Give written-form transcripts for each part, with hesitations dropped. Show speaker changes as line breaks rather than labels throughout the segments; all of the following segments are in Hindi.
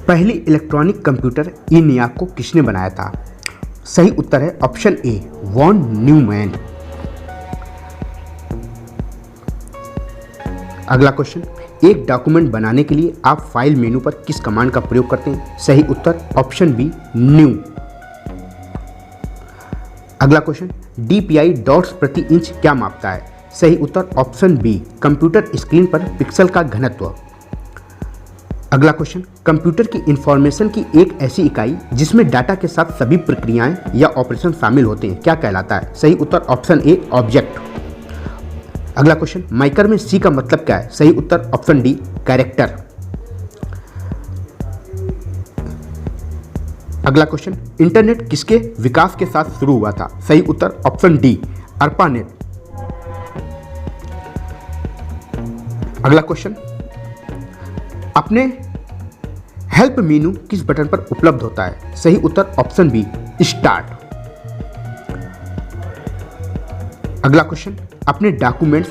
पहली इलेक्ट्रॉनिक कंप्यूटर ENIAC को किसने बनाया था? सही उत्तर है ऑप्शन ए, वॉन न्यूमैन। अगला क्वेश्चन, एक डॉक्यूमेंट बनाने के लिए आप फाइल मेनू पर किस कमांड का प्रयोग करते हैं? सही उत्तर ऑप्शन बी, न्यू। अगला क्वेश्चन, DPI डॉट्स प्रति इंच क्या मापता है? सही उत्तर ऑप्शन बी, कंप्यूटर स्क्रीन पर पिक्सल का घनत्व। अगला क्वेश्चन, कंप्यूटर की इंफॉर्मेशन की एक ऐसी इकाई जिसमें डाटा के साथ सभी प्रक्रियाएं या ऑपरेशन शामिल होते हैं क्या कहलाता है? सही उत्तर ऑप्शन ए, ऑब्जेक्ट। अगला क्वेश्चन, माइकर में C का मतलब क्या है? सही उत्तर ऑप्शन डी, कैरेक्टर। अगला क्वेश्चन, इंटरनेट किसके विकास के साथ शुरू हुआ था? सही उत्तर ऑप्शन डी, अर्पानेट। अगला क्वेश्चन, अपने हेल्प मेनू किस बटन पर उपलब्ध होता है? सही उत्तर ऑप्शन बी, स्टार्ट। अगला क्वेश्चन, अपने डॉक्यूमेंट्स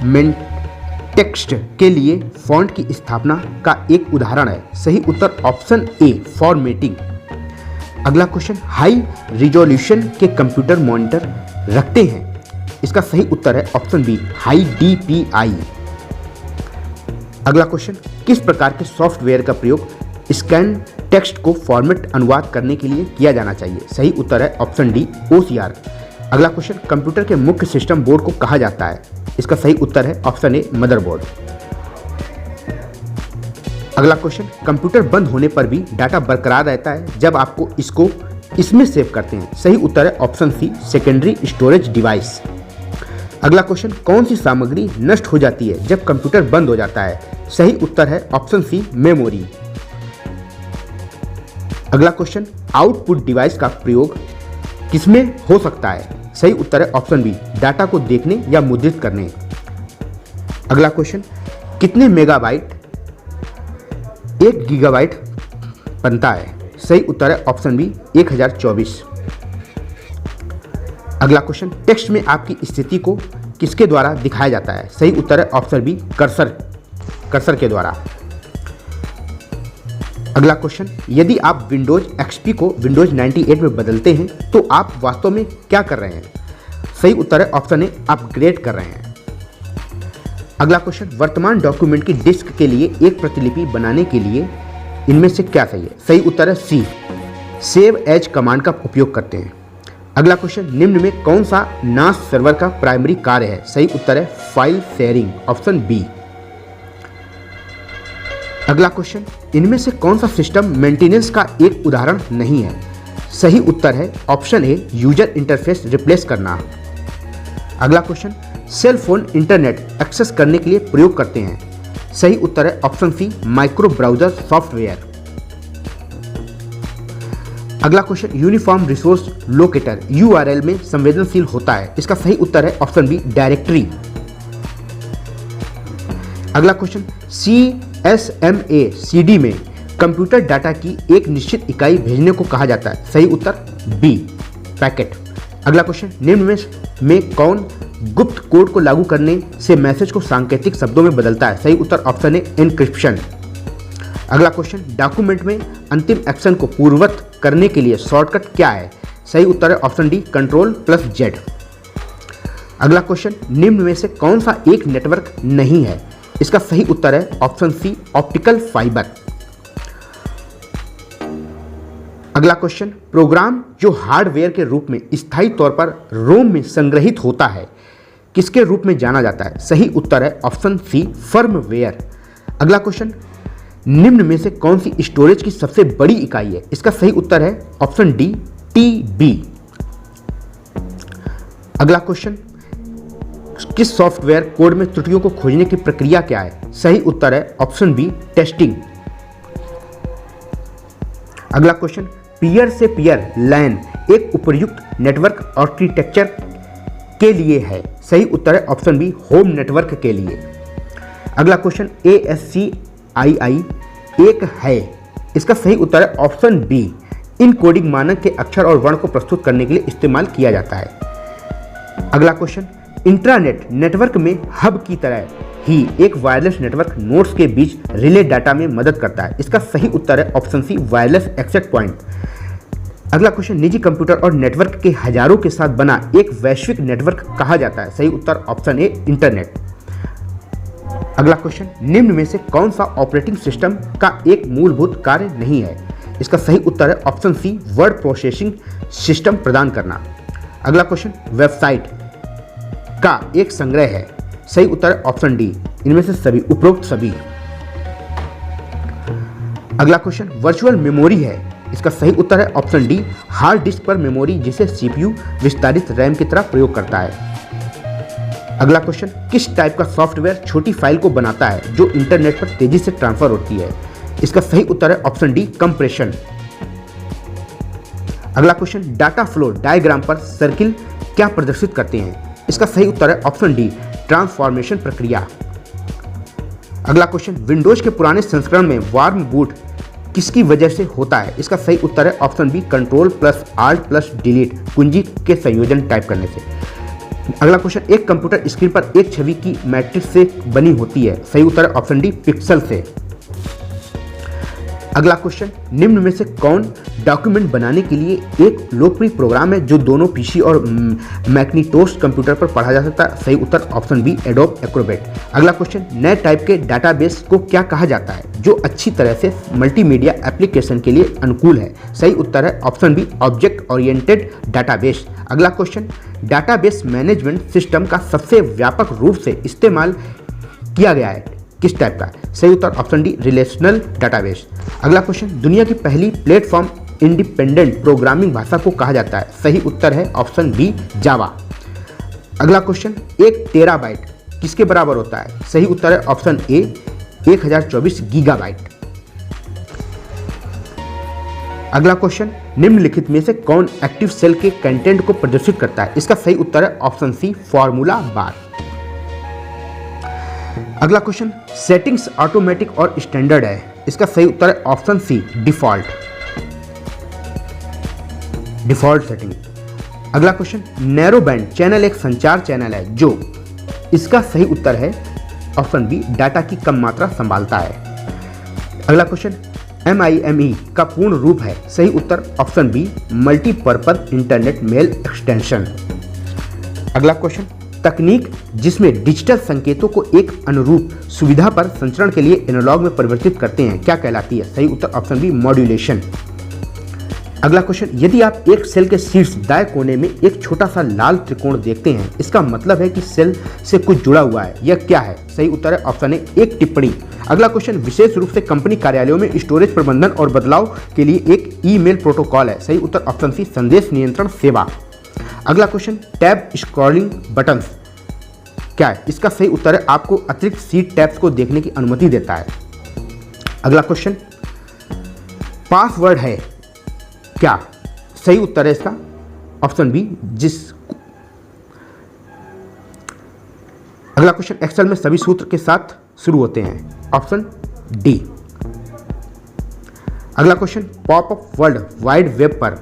में टेक्स्ट के लिए फॉन्ट की स्थापना का एक उदाहरण है? सही उत्तर ऑप्शन ए, फॉर्मेटिंग। अगला क्वेश्चन, हाई रिजोल्यूशन के कंप्यूटर मॉनिटर रखते हैं? इसका सही उत्तर है ऑप्शन बी, हाई DPI। अगला क्वेश्चन, किस प्रकार के सॉफ्टवेयर का प्रयोग स्कैन टेक्स्ट को फॉर्मेट अनुवाद करने के लिए किया जाना चाहिए? सही उत्तर है ऑप्शन डी, OCR। अगला क्वेश्चन, कंप्यूटर के मुख्य सिस्टम बोर्ड को कहा जाता है? इसका सही उत्तर है ऑप्शन ए, मदरबोर्ड। अगला क्वेश्चन, कंप्यूटर बंद होने पर भी डाटा बरकरार रहता है जब आपको इसको इसमें सेव करते हैं? सही उत्तर है option C, secondary storage device. अगला क्वेश्चन, कौन सी सामग्री नष्ट हो जाती है जब कंप्यूटर बंद हो जाता है? सही उत्तर है ऑप्शन सी, मेमोरी। अगला क्वेश्चन, आउटपुट डिवाइस का प्रयोग किसमें हो सकता है? सही उत्तर है ऑप्शन बी, डाटा को देखने या मुद्रित करने। अगला क्वेश्चन, कितने मेगाबाइट 1 गीगाबाइट बनता है? सही उत्तर है ऑप्शन बी, 1024। अगला क्वेश्चन, टेक्स्ट में आपकी स्थिति को किसके द्वारा दिखाया जाता है? सही उत्तर है ऑप्शन बी, कर्सर के द्वारा। अगला क्वेश्चन, यदि आप विंडोज XP को विंडोज 98 में बदलते हैं तो आप वास्तव में क्या कर रहे हैं? सही उत्तर है ऑप्शन ए, अपग्रेड कर रहे हैं। अगला क्वेश्चन, वर्तमान डॉक्यूमेंट की डिस्क के लिए एक प्रतिलिपि बनाने के लिए इनमें से क्या सही है? सही उत्तर है सी, सेव एज कमांड का उपयोग करते हैं। अगला क्वेश्चन, निम्न में कौन सा नास सर्वर का प्राइमरी कार्य है? सही उत्तर है फाइल शेयरिंग, ऑप्शन बी। अगला क्वेश्चन, इनमें से कौन सा सिस्टम मेंटेनेंस का एक उदाहरण नहीं है? सही उत्तर है option A, user interface replace करना। अगला question, cell phone internet access करने के लिए प्रयोग करते हैं? सही उत्तर है option C, micro browser software. अगला question, uniform resource locator URL में संवेदनशील होता है? इसका सही उत्तर है ऑप्शन बी, डायरेक्टरी। अगला क्वेश्चन, CSMA CD में कंप्यूटर डाटा की एक निश्चित इकाई भेजने को कहा जाता है? सही उत्तर बी, पैकेट। अगला क्वेश्चन, निम्न में कौन गुप्त कोड को लागू करने से मैसेज को सांकेतिक शब्दों में बदलता है? सही उत्तर ऑप्शन ए, एन्क्रिप्शन। अगला क्वेश्चन, डॉक्यूमेंट में अंतिम एक्शन को पूर्ववत करने के लिए शॉर्टकट क्या है? सही उत्तर है ऑप्शन डी, Ctrl+Z। अगला क्वेश्चन, निम्न में से कौन सा एक नेटवर्क नहीं है? इसका सही उत्तर है ऑप्शन सी, ऑप्टिकल फाइबर। अगला क्वेश्चन, प्रोग्राम जो हार्डवेयर के रूप में स्थायी तौर पर रोम में संग्रहित होता है किसके रूप में जाना जाता है? सही उत्तर है ऑप्शन सी, फर्मवेयर। अगला क्वेश्चन, निम्न में से कौन सी स्टोरेज की सबसे बड़ी इकाई है? इसका सही उत्तर है ऑप्शन डी, TB। अगला क्वेश्चन, किस सॉफ्टवेयर कोड में त्रुटियों को खोजने की प्रक्रिया क्या है? सही उत्तर है ऑप्शन बी, टेस्टिंग। अगला क्वेश्चन, पीयर से पीयर LAN एक उपयुक्त नेटवर्क आर्किटेक्चर के लिए है? सही उत्तर है ऑप्शन बी, होम नेटवर्क के लिए। अगला क्वेश्चन, ASCII एक है? इसका सही उत्तर है ऑप्शन बी, इन कोडिंग मानक के अक्षर और वर्ण को प्रस्तुत करने के लिए इस्तेमाल किया जाता है। अगला क्वेश्चन, इंट्रानेट नेटवर्क में हब की तरह ही एक वायरलेस नेटवर्क नोड्स के बीच रिले डाटा में मदद करता है। इसका सही उत्तर है option C, wireless access point. अगला क्वेश्चन, निजी कंप्यूटर और नेटवर्क के हजारों के साथ बना एक वैश्विक नेटवर्क कहा जाता है। सही उत्तर ऑप्शन ए, इंटरनेट। अगला क्वेश्चन, निम्न में से कौन सा ऑपरेटिंग सिस्टम का एक मूलभूत कार्य नहीं है? इसका सही उत्तर है option C, word processing system प्रदान करना। अगला क्वेश्चन, वेबसाइट का एक संग्रह है। सही उत्तर है ऑप्शन डी, इनमें से सभी, उपरोक्त सभी। अगला क्वेश्चन, वर्चुअल मेमोरी है। इसका सही उत्तर है ऑप्शन डी, हार्ड डिस्क पर मेमोरी जिसे सीपीयू विस्तारित रैम की तरह प्रयोग करता है। अगला क्वेश्चन, किस टाइप का सॉफ्टवेयर छोटी फाइल को बनाता है जो इंटरनेट पर तेजी से ट्रांसफर होती है? इसका सही उत्तर है ऑप्शन डी, कंप्रेशन। अगला क्वेश्चन, डाटा फ्लो डायग्राम पर सर्किल क्या प्रदर्शित करते हैं? इसका सही उत्तर है ऑप्शन डी, ट्रांसफॉर्मेशन प्रक्रिया। अगला क्वेश्चन, विंडोज के पुराने संस्करण में वार्म बूट किसकी वजह से होता है? इसका सही उत्तर है option B, control plus alt plus delete कुंजी के संयोजन टाइप करने से। अगला क्वेश्चन, एक कंप्यूटर स्क्रीन पर एक छवि की मैट्रिक्स से बनी होती है। सही उत्तर है ऑप्शन डी, पिक्सल से। अगला क्वेश्चन, निम्न में से कौन डॉक्यूमेंट बनाने के लिए एक लोकप्रिय प्रोग्राम है जो दोनों पीसी और मैकिन्टोश कंप्यूटर पर पढ़ा जा सकता है? सही उत्तर ऑप्शन बी, एडोब एक्रोबैट। अगला क्वेश्चन, नए टाइप के डाटाबेस को क्या कहा जाता है जो अच्छी तरह से मल्टीमीडिया एप्लीकेशन के लिए अनुकूल है? सही उत्तर है option B, object oriented database. अगला क्वेश्चन, डाटाबेस मैनेजमेंट सिस्टम का सबसे व्यापक रूप से इस्तेमाल किया गया है किस टाइप का? सही उत्तर ऑप्शन डी, रिलेशनल डाटाबेस। अगला क्वेश्चन, दुनिया की पहली प्लेटफॉर्म इंडिपेंडेंट प्रोग्रामिंग भाषा को कहा जाता है? सही उत्तर है ऑप्शन बी, जावा। अगला क्वेश्चन, एक टेराबाइट किसके बराबर होता है? सही उत्तर है ऑप्शन ए, 1024 गीगाबाइट। अगला क्वेश्चन, निम्नलिखित में से कौन एक्टिव सेल के कंटेंट को प्रदर्शित करता है? इसका सही उत्तर है ऑप्शन सी, फॉर्मूला बार। अगला क्वेश्चन, सेटिंग्स ऑटोमेटिक और स्टैंडर्ड है। इसका सही उत्तर है ऑप्शन सी, डिफॉल्ट सेटिंग। अगला क्वेश्चन, नैरो बैंड चैनल एक संचार चैनल है जो, इसका सही उत्तर है ऑप्शन बी, डाटा की कम मात्रा संभालता है। अगला क्वेश्चन, MIME का पूर्ण रूप है? सही उत्तर option B, multipurpose internet mail extension. अगला क्वेश्चन, तकनीक जिसमें डिजिटल संकेतों को एक अनुरूप सुविधा पर संचरण के लिए एनालॉग में परिवर्तित करते हैं क्या कहलाती है? सही उत्तर ऑप्शन बी, मॉड्यूलेशन। अगला क्वेश्चन, यदि आप एक सेल के शीर्ष दाएं कोने में एक छोटा सा लाल त्रिकोण देखते हैं, इसका मतलब है कि सेल से कुछ जुड़ा हुआ है। यह क्या है? सही उत्तर है ऑप्शन ए, एक टिप्पणी। अगला क्वेश्चन, विशेष रूप से कंपनी कार्यालयों में स्टोरेज प्रबंधन और बदलाव के लिए एक ईमेल प्रोटोकॉल है। सही उत्तर ऑप्शन सी, संदेश नियंत्रण सेवा। अगला क्वेश्चन, टैब स्क्रॉलिंग बटन क्या है? इसका सही उत्तर है आपको अतिरिक्त सीट टैब्स को देखने की अनुमति देता है। अगला क्वेश्चन, पासवर्ड है क्या? सही उत्तर है इसका ऑप्शन बी, अगला क्वेश्चन, एक्सेल में सभी सूत्र के साथ शुरू होते हैं। Option D. अगला question, popup world wide web पर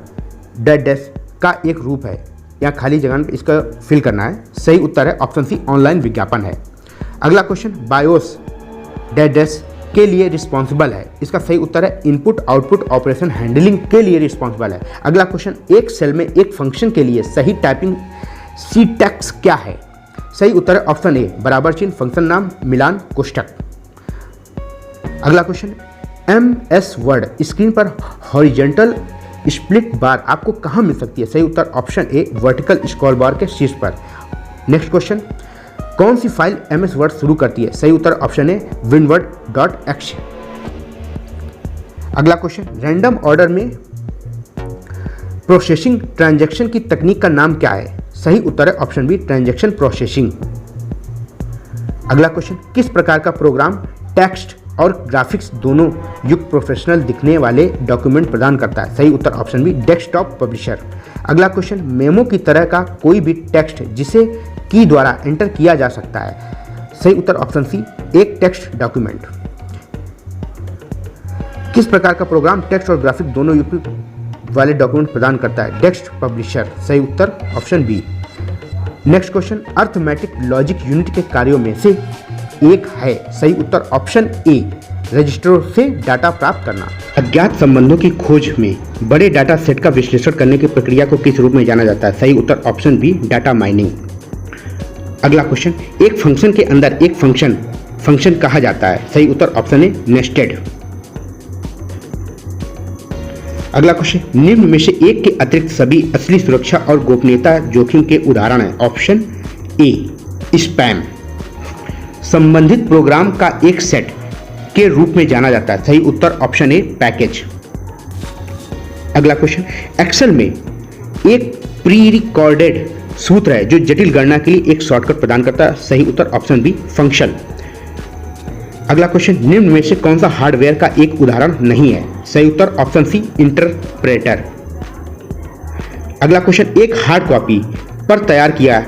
डैश का एक रूप है। यहाँ खाली जगह पर इसका फिल करना है। सही उत्तर है ऑप्शन सी, ऑनलाइन विज्ञापन है। अगला क्वेश्चन, बायोस डैश के लिए रिस्पॉन्सिबल है। इसका सही उत्तर है इनपुट आउटपुट ऑपरेशन हैंडलिंग के लिए रिस्पॉन्सिबल है। अगला क्वेश्चन, एक सेल में एक फंक्शन के लिए सही टाइपिंग सिंटैक्स क्या है? सही उत्तर है ऑप्शन ए, बराबर चिन्ह, फंक्शन नाम, मिलान, कोष्ठक। अगला क्वेश्चन, MS वर्ड स्क्रीन पर हॉरिजॉन्टल स्प्लिट बार आपको कहां मिल सकती है? सही उत्तर option A, vertical scroll bar के शीर्ष पर। नेक्स्ट क्वेश्चन, कौन सी फाइल MS वर्ड शुरू करती है? सही उत्तर ऑप्शन ए, winword.x। अगला क्वेश्चन, रैंडम ऑर्डर में प्रोसेसिंग ट्रांजैक्शन की तकनीक का नाम क्या है? सही उत्तर है ऑप्शन बी, ट्रांजैक्शन प्रोसेसिंग। अगला क्वेश्चन, किस प्रकार का प्रोग्राम टेक्स्ट और ग्राफिक्स दोनों युक्त प्रोफेशनल दिखने वाले डॉक्यूमेंट प्रदान करता है? सही उत्तर ऑप्शन बी, डेस्कटॉप पब्लिशर। अगला क्वेश्चन, मेमो की तरह का कोई भी टेक्स्ट जिसे की द्वारा एंटर किया जा सकता है? सही उत्तर ऑप्शन सी, एक टेक्स्ट डॉक्यूमेंट। किस प्रकार का प्रोग्राम टेक्स्ट और ग्राफिक दोनों युक्त वाले डॉक्यूमेंट प्रदान करता है? Text publisher. सही उत्तर option B. Next question, arithmetic logic unit के कार्यों में से एक है। सही उत्तर ऑप्शन ए, रजिस्टरों से डाटा प्राप्त करना। अज्ञात संबंधों की खोज में बड़े डाटा सेट का विश्लेषण करने की प्रक्रिया को किस रूप में जाना जाता है? सही उत्तर ऑप्शन बी, डाटा माइनिंग। अगला क्वेश्चन, एक फंक्शन के अंदर एक फंक्शन कहा जाता है। सही उत्तर ऑप्शन ए, नेस्टेड। अगला क्वेश्चन, निम्न में से एक के अतिरिक्त सभी असली सुरक्षा और गोपनीयता जोखिम के उदाहरण हैं। ऑप्शन ए, स्पैम। संबंधित प्रोग्राम का एक सेट के रूप में जाना जाता है। सही उत्तर ऑप्शन ए, पैकेज। अगला क्वेश्चन, एक्सेल में एक प्री रिकॉर्डेड सूत्र है जो जटिल गणना के लिए एक शॉर्टकट प्रदान करता है। सही उत्तर ऑप्शन बी, फंक्शन। अगला क्वेश्चन, निम्न में से कौन सा हार्डवेयर का एक उदाहरण नहीं है? सही उत्तर ऑप्शन सी, इंटरप्रेटर। अगला क्वेश्चन, एक हार्ड कॉपी पर तैयार किया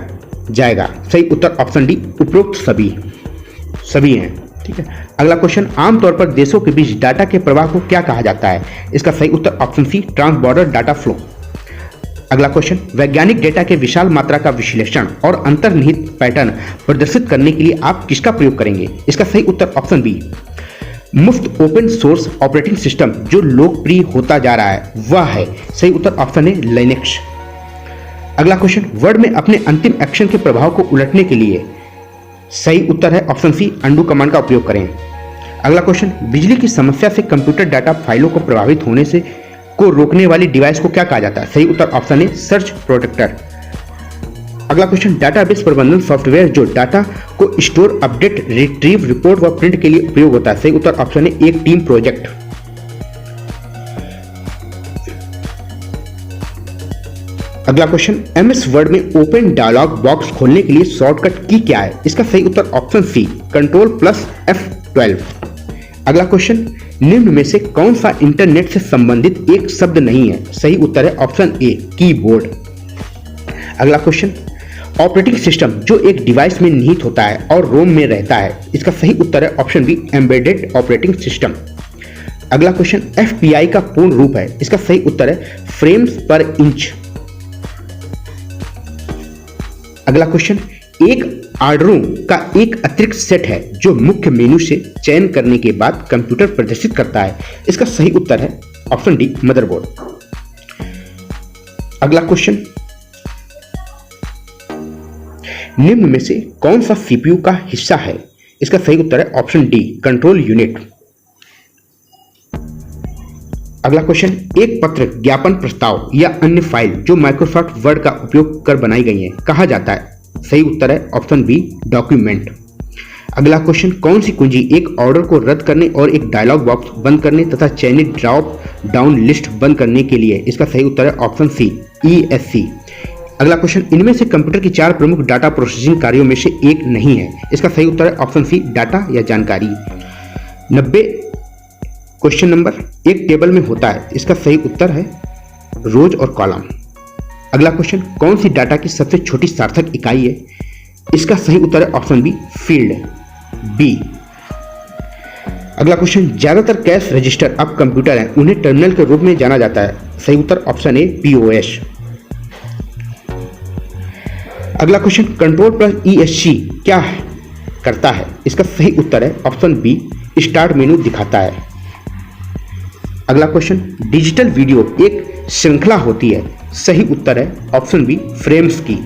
जाएगा। सही उत्तर ऑप्शन डी, उपरोक्त सभी हैं। ठीक है। अगला क्वेश्चन, आमतौर पर देशों के बीच डाटा के प्रवाह को क्या कहा जाता है? इसका सही उत्तर option C, trans border data flow. अगला क्वेश्चन, वैज्ञानिक डेटा के विशाल मात्रा का विश्लेषण और अंतर्निहित पैटर्न प्रदर्शित करने के लिए आप किसका प्रयोग करेंगे? इसका सही उत्तर ऑप्शन बी, मुफ्त ओपन सोर्स ऑपरेटिंग सिस्टम जो लोकप्रिय होता जा रहा है वह है। सही उत्तर ऑप्शन ए, लिनक्स। अगला क्वेश्चन, वर्ड में अपने अंतिम एक्शन के प्रभाव को उलटने के लिए सही उत्तर है ऑप्शन सी, अंडू कमांड का उपयोग करें। अगला क्वेश्चन, बिजली की समस्या से कंप्यूटर डाटा फाइलों को प्रभावित होने से को रोकने वाली डिवाइस को क्या कहा जाता है? सही उत्तर ऑप्शन ए, सर्च प्रोटेक्टर। अगला क्वेश्चन, डाटाबेस प्रबंधन सॉफ्टवेयर जो डाटा को स्टोर, अपडेट, रिट्रीव, रिपोर्ट व प्रिंट के लिए उपयोग होता है। सही उत्तर ऑप्शन ए, एक टीम प्रोजेक्ट। अगला क्वेश्चन, एमएस वर्ड में ओपन डायलॉग बॉक्स खोलने के लिए शॉर्टकट की क्या है? इसका सही उत्तर ऑप्शन सी, Ctrl+F12। अगला क्वेश्चन, निम्न में से कौन सा इंटरनेट से संबंधित एक शब्द नहीं है? सही उत्तर है ऑप्शन ए, कीबोर्ड। अगला क्वेश्चन, ऑपरेटिंग सिस्टम जो एक डिवाइस में निहित होता है और रोम में रहता है। इसका सही उत्तर है option B, embedded operating system. अगला क्वेश्चन, एफपीआई का पूर्ण रूप है। इसका सही उत्तर है फ्रेम्स पर इंच। अगला क्वेश्चन, एक ऑर्डरों का एक अतिरिक्त सेट है जो मुख्य मेनू से चयन करने के बाद कंप्यूटर प्रदर्शित करता है। इसका सही उत्तर है ऑप्शन डी, मदरबोर्ड। अगला क्वेश्चन, निम्न में से कौन सा सीपीयू का हिस्सा है? इसका सही उत्तर है ऑप्शन डी, कंट्रोल यूनिट। अगला क्वेश्चन, एक पत्र, ज्ञापन प्रस्ताव या अन्य फाइल जो माइक्रोसॉफ्ट वर्ड का उपयोग कर बनाई गई है कहा जाता है? सही उत्तर है ऑप्शन बी, डॉक्यूमेंट। अगला क्वेश्चन, कौन सी कुंजी एक ऑर्डर को रद्द करने और एक डायलॉग बॉक्स बंद करने तथा चयनित ड्रॉप डाउन लिस्ट बंद करने के लिए? इसका सही उत्तर है ऑप्शन सी, ESC। अगला क्वेश्चन, इनमें से कंप्यूटर की 4 प्रमुख डाटा प्रोसेसिंग कार्यों में से एक नहीं है। इसका सही उत्तर है ऑप्शन सी, डाटा या जानकारी। 90 क्वेश्चन नंबर एक टेबल में होता है। इसका सही उत्तर है रोज और कॉलम। अगला क्वेश्चन, कौन सी डाटा की सबसे छोटी सार्थक इकाई है? इसका सही उत्तर है ऑप्शन बी, फील्ड, बी। अगला क्वेश्चन, ज्यादातर कैश रजिस्टर अब कंप्यूटर हैं, उन्हें टर्मिनल के रूप में जाना जाता है। सही उत्तर ऑप्शन ए, POS। अगला क्वेश्चन, Ctrl+ESC क्या करता है? इसका सही उत्तर है ऑप्शन बी, स्टार्ट मेनू दिखाता है। अगला क्वेश्चन, डिजिटल वीडियो एक श्रृंखला होती है। सही उत्तर है ऑप्शन बी, फ्रेम्स की।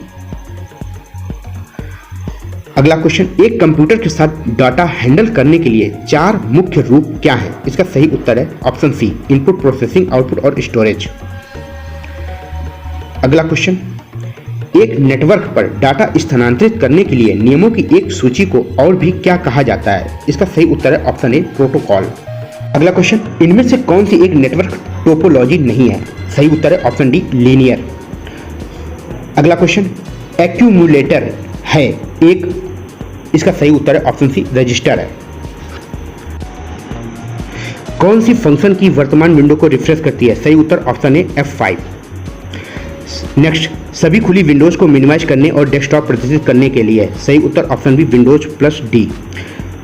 अगला क्वेश्चन, एक कंप्यूटर के साथ डाटा हैंडल करने के लिए 4 मुख्य रूप क्या है? इसका सही उत्तर है option C, input, processing, output और स्टोरेज। अगला क्वेश्चन, एक नेटवर्क पर डाटा स्थानांतरित करने के लिए नियमों की एक सूची को और भी क्या कहा जाता है? इसका सही उत्तर है ऑप्शन ए, प्रोटोकॉल। अगला क्वेश्चन, इनमें से कौन सी एक नेटवर्क टोपोलॉजी नहीं है? सही उत्तर है ऑप्शन डी, लीनियर। अगला क्वेश्चन, एक्यूमुलेटर है एक। इसका सही उत्तर है ऑप्शन सी, रजिस्टर है। कौन सी फंक्शन की वर्तमान विंडो को रिफ्रेश करती है? सही उत्तर ऑप्शन ए, F5। नेक्स्ट, सभी खुली विंडोज को मिनिमाइज करने और डेस्कटॉप प्रदर्शित करने के लिए? सही उत्तर ऑप्शन बी, Windows+D।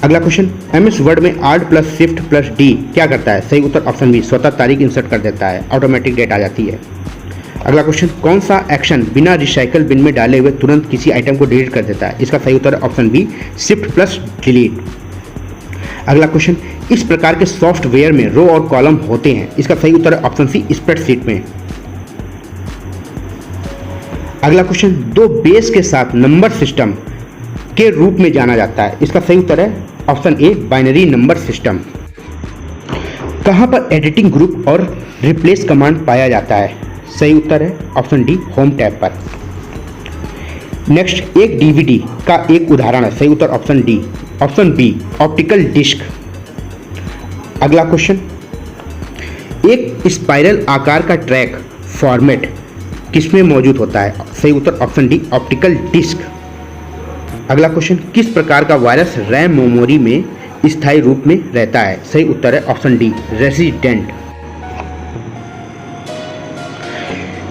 अगला क्वेश्चन, MS वर्ड में Alt+Shift+D क्या करता है? सही उत्तर ऑप्शन बी, स्वतः तारीख इंसर्ट कर देता है, ऑटोमेटिक डेट आ जाती है। अगला क्वेश्चन, कौन सा एक्शन बिना रिसाइकल बिन में डाले हुए तुरंत किसी आइटम को डिलीट कर देता है? इसका सही उत्तर है option B, shift plus delete. अगला क्वेश्चन, इस प्रकार के सॉफ्टवेयर में रो और कॉलम होते हैं। इसका सही उत्तर है ऑप्शन सी, स्प्रेडशीट में। अगला क्वेश्चन, दो बेस के साथ नंबर सिस्टम के रूप में जाना जाता है। इसका सही उत्तर है option A, binary number system. कहां पर एडिटिंग ग्रुप और रिप्लेस कमांड पाया जाता है? सही उत्तर है ऑप्शन डी, होम टैब पर। नेक्स्ट, एक डीवीडी का एक उदाहरण है। सही उत्तर option D, option B, optical disc. अगला क्वेश्चन, एक स्पाइरल आकार का ट्रैक फॉर्मेट किसमें मौजूद होता है? सही उत्तर ऑप्शन डी, ऑप्टिकल डिस्क। अगला क्वेश्चन, किस प्रकार का वायरस रैम मेमोरी में स्थायी रूप में रहता है? सही उत्तर है ऑप्शन डी, रेसिडेंट।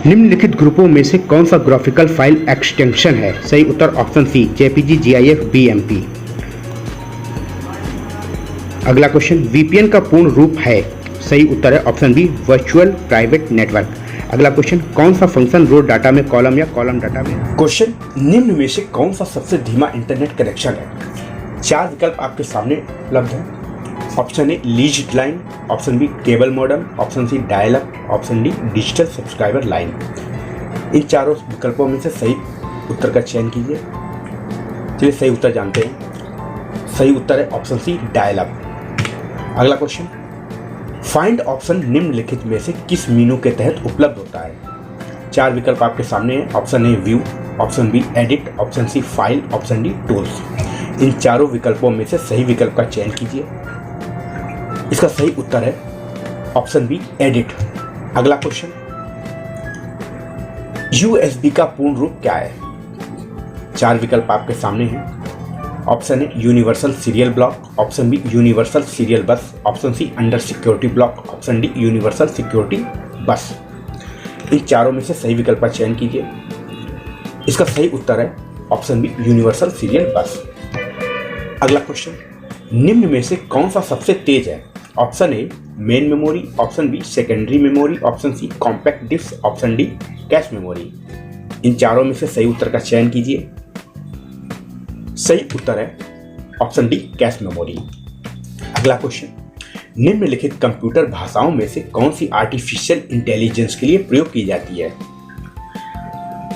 निम्नलिखित ग्रुपों में से कौन सा ग्राफिकल फाइल एक्सटेंशन है? सही उत्तर option C, JPG, GIF, BMP. अगला क्वेश्चन, वीपीएन का पूर्ण रूप है? सही उत्तर है option B, virtual private network. अगला क्वेश्चन, कौन सा फंक्शन रो डाटा में कॉलम या कॉलम डाटा में? क्वेश्चन, निम्न में से कौन सा सबसे धीमा इंटरनेट कनेक्शन है? चार विकल्प आपके सामने उपलब्ध है। Option A, leased line, option B, cable modem, option C, dial up, option D, digital subscriber line. इन चारों विकल्पों में से सही उत्तर का चयन कीजिए। चलिए सही उत्तर जानते हैं। सही उत्तर है ऑप्शन सी, डायल अप। अगला क्वेश्चन, फाइंड ऑप्शन निम्नलिखित में से किस मेनू के तहत उपलब्ध होता है? चार विकल्प आपके सामने हैं। Option A, view, option B, edit, option C, file, option D, tools. इन चारों विकल्पों में से सही विकल्प का चयन कीजिए। इसका सही उत्तर है ऑप्शन बी, एडिट। अगला क्वेश्चन, यूएसबी का पूर्ण रूप क्या है? चार विकल्प आपके सामने हैं। Option A, universal serial block, option B, universal serial bus, option C, under security block, option D, universal security bus. इन चारों में से सही विकल्प का चयन कीजिए। इसका सही उत्तर है ऑप्शन बी, यूनिवर्सल सीरियल बस। अगला क्वेश्चन, निम्न में से कौन सा सबसे तेज है? Option A, main memory, option B, secondary memory, option C, compact disc, option D, cache memory. इन चारों में से सही उत्तर का चयन कीजिए। सही उत्तर है ऑप्शन डी, कैश मेमोरी। अगला क्वेश्चन, निम्नलिखित कंप्यूटर भाषाओं में से कौन सी आर्टिफिशियल इंटेलिजेंस के लिए प्रयोग की जाती है?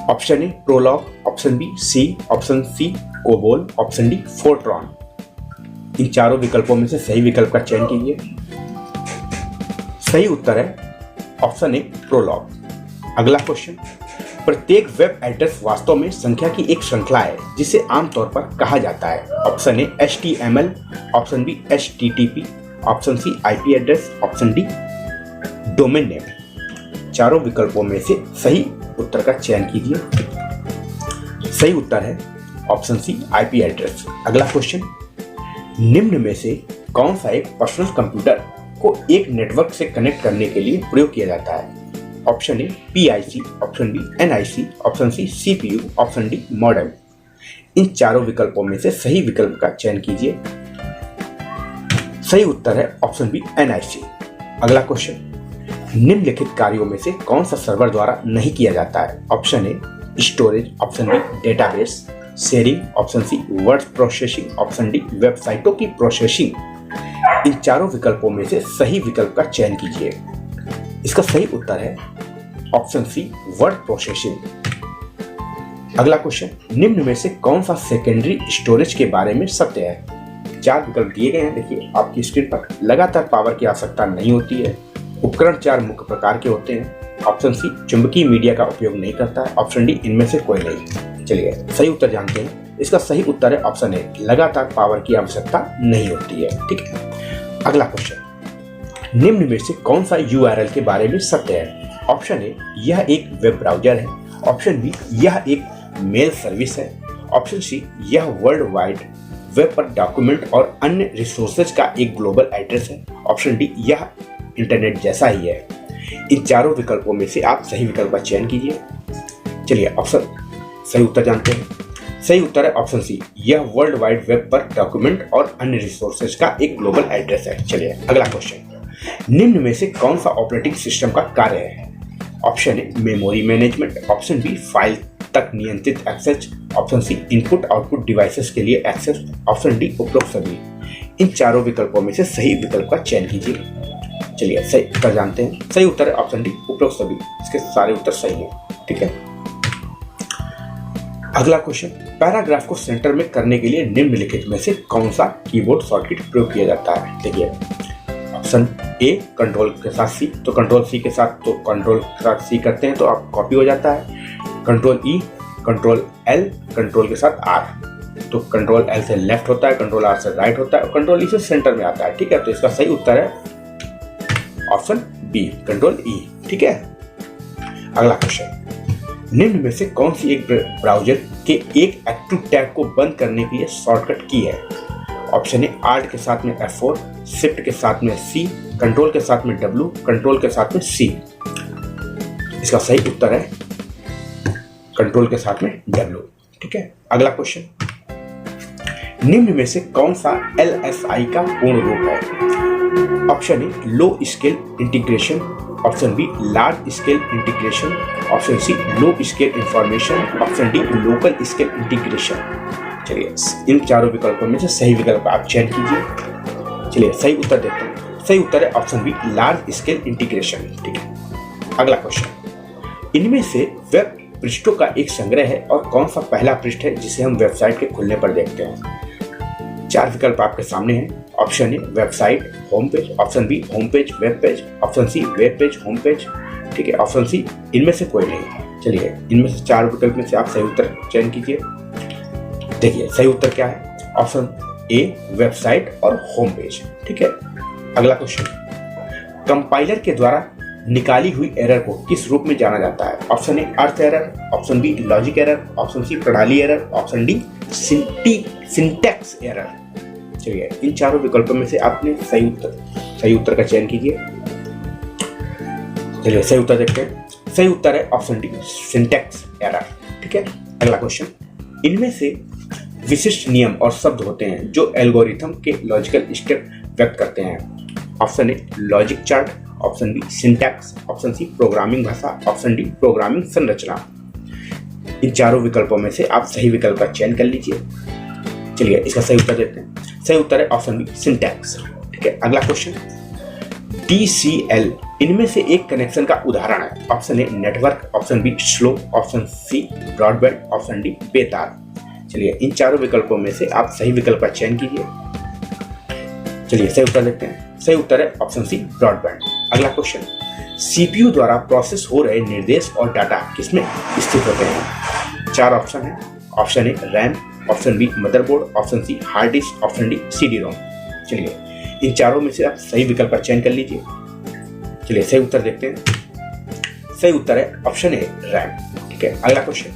Option A, Prolog, option B, C, option C, COBOL, option D, Fortran. इन चारों विकल्पों में से सही विकल्प का चयन कीजिए। सही उत्तर है ऑप्शन ए, प्रोलॉग। अगला क्वेश्चन, प्रत्येक वेब एड्रेस वास्तव में संख्या की एक श्रृंखला है जिसे आमतौर पर कहा जाता है। Option A, HTML, option B, HTTP, option C, IP address, option D, domain name. चारों विकल्पों में से सही उत्तर का चयन कीजिए। सही उत्तर है ऑप्शन सी, IP एड्रेस। अगला क्वेश्चन, निम्न में से कौन सा एक पर्सनल कंप्यूटर को एक नेटवर्क से कनेक्ट करने के लिए प्रयोग किया जाता है? Option A, PIC, option B, NIC, option C, CPU, option D, modem. इन चारों विकल्पों में से सही विकल्प का चयन कीजिए। सही उत्तर है ऑप्शन बी, NIC। अगला क्वेश्चन, निम्नलिखित कार्यों में से कौन सा सर्वर द्वारा नहीं किया जाता है? Option A, storage, option B, database, sharing, option C, word processing, option D, वेबसाइटों की प्रोसेसिंग। इन चारों विकल्पों में से सही विकल्प का चयन कीजिए। इसका सही उत्तर है ऑप्शन सी, वर्ड प्रोसेसिंग। अगला क्वेश्चन, निम्न में से कौन सा सेकेंडरी स्टोरेज के बारे में सत्य है? चार विकल्प दिए गए हैं, देखिए आपकी स्क्रीन पर। लगातार पावर की आवश्यकता नहीं होती है। उपकरण चार मुख्य प्रकार के होते हैं। ऑप्शन सी, चुंबकीय मीडिया का उपयोग नहीं करता है। ऑप्शन डी, इनमें से कोई नहीं। चलिए सही उत्तर जानते हैं। इसका सही उत्तर है ऑप्शन ए, लगातार पावर की आवश्यकता नहीं होती है। ठीक है। अगला क्वेश्चन, निम्न में से कौन सा URL के बारे में सत्य है? ऑप्शन ए, यह एक वेब ब्राउजर है। ऑप्शन बी, यह एक मेल सर्विस है। ऑप्शन सी, यह वर्ल्ड वाइड वेब पर डॉक्यूमेंट और अन्य रिसोर्सेज का एक ग्लोबल एड्रेस है। ऑप्शन डी, यह इंटरनेट जैसा ही है। इन चारों विकल्पों में से आप सही विकल्प का चयन कीजिए। चलिए ऑप्शन सही उत्तर जानते हैं। सही उत्तर है ऑप्शन सी, यह वर्ल्ड वाइड वेब पर डॉक्यूमेंट और अन्य रिसोर्सेज का एक ग्लोबल एड्रेस है। चलिए अगला क्वेश्चन, निम्न में से कौन सा ऑपरेटिंग सिस्टम का कार्य है? Option A memory management, option B file तक नियंत्रित access, option C input output devices के लिए एक्सेस, ऑप्शन डी उपरोक्त सभी। इन चारों विकल्पों में से सही विकल्प का चयन कीजिए। चलिए सही उत्तर जानते हैं। सही उत्तर है ऑप्शन डी उपरोक्त सभी। इसके सारे उत्तर सही हैं। ठीक है, अगला क्वेश्चन, पैराग्राफ को सेंटर में करने के लिए निम्नलिखित में से कौन सा कीबोर्ड शॉर्टकट प्रयोग किया जाता है? देखिए, ऑप्शन ए कंट्रोल के साथ सी, तो कंट्रोल सी के साथ तो कंट्रोल के साथ सी करते हैं तो आप कॉपी हो जाता है। कंट्रोल ई, कंट्रोल एल, कंट्रोल के साथ आर, तो कंट्रोल एल से लेफ्ट होता है, कंट्रोल आर से राइट होता है और कंट्रोल ई से सेंटर में आता है। ठीक है, तो इसका सही उत्तर है ऑप्शन बी कंट्रोल ई। ठीक है, अगला क्वेश्चन, निम्न में से कौन सी एक ब्राउजर के एक एक्टिव टैब को बंद करने के लिए शॉर्टकट की है? ऑप्शन ए आल्ट के साथ में F4, शिफ्ट के साथ में C, कंट्रोल के साथ में W, कंट्रोल के साथ में C। इसका सही उत्तर है कंट्रोल के साथ में W। ठीक है, अगला क्वेश्चन, निम्न में से कौन सा LSI का पूर्ण रूप है? Option A low scale integration, option B large scale integration, option C low scale information, option D local scale integration. चलिए इन चारों विकल्पों में से सही विकल्प आप चयन कीजिए। चलिए सही उत्तर देखते हैं। सही उत्तर है option B large scale integration. ठीक है, अगला क्वेश्चन, इनमें से वेब पृष्ठों का एक संग्रह है और कौन सा पहला पृष्ठ है जिसे हम वेबसाइट के खुलने पर देखते हैं? चार विकल्प आपके सामने हैं। Option A website home page, option B home page web page, option C web page home page. ठीक है, ऑप्शन सी इनमें से कोई नहीं। चलिए इनमें से चार विकल्प में से आप सही उत्तर चयन कीजिए। देखिए सही उत्तर क्या है, ऑप्शन ए वेबसाइट और होम पेज। ठीक है, अगला क्वेश्चन, कंपाइलर के द्वारा निकाली हुई एरर को किस रूप में जाना जाता है? ऑप्शन ए अर्थ error, option B logic error, option C प्रणाली error, option D syntax error. चलिए इन चारों विकल्पों में से आपने सही उत्तर का चयन कीजिए। चलिए सही उत्तर देखते हैं। सही उत्तर है ऑप्शन डी सिंटैक्स एरर। ठीक है, अगला क्वेश्चन, इनमें से विशिष्ट नियम और शब्द होते हैं जो एल्गोरिथम के लॉजिकल स्टेप व्यक्त करते हैं। Option A logic chart, option B syntax, option C programming भाषा, ऑप्शन डी प्रोग्रामिंग संरचना। इन चारों विकल्पों में से आप सही विकल्प का चयन कर लीजिए। चलिए इसका सही उत्तर देते हैं। सही उत्तर है ऑप्शन बी सिंटैक्स। ठीक है, अगला क्वेश्चन, TCL इनमें से एक कनेक्शन का उदाहरण है? Option A network, option B slow, option C broadband, option D बेतार। चलिए इन चारों विकल्पों में से आप सही विकल्प का चयन कीजिए। चलिए सही उत्तर देखते हैं। सही उत्तर है ऑप्शन सी ब्रॉडबैंड। अगला क्वेश्चन, CPU द्वारा प्रोसेस हो रहे निर्देश और डाटा किसमें स्थित होते हैं? चार ऑप्शन है। Option A RAM, option B motherboard, option C hard disk, option D CD-ROM। चलिए इन चारों में से आप सही विकल्प का चयन कर लीजिए। चलिए सही उत्तर देखते हैं। सही उत्तर है ऑप्शन ए रैम। ठीक है, अगला क्वेश्चन,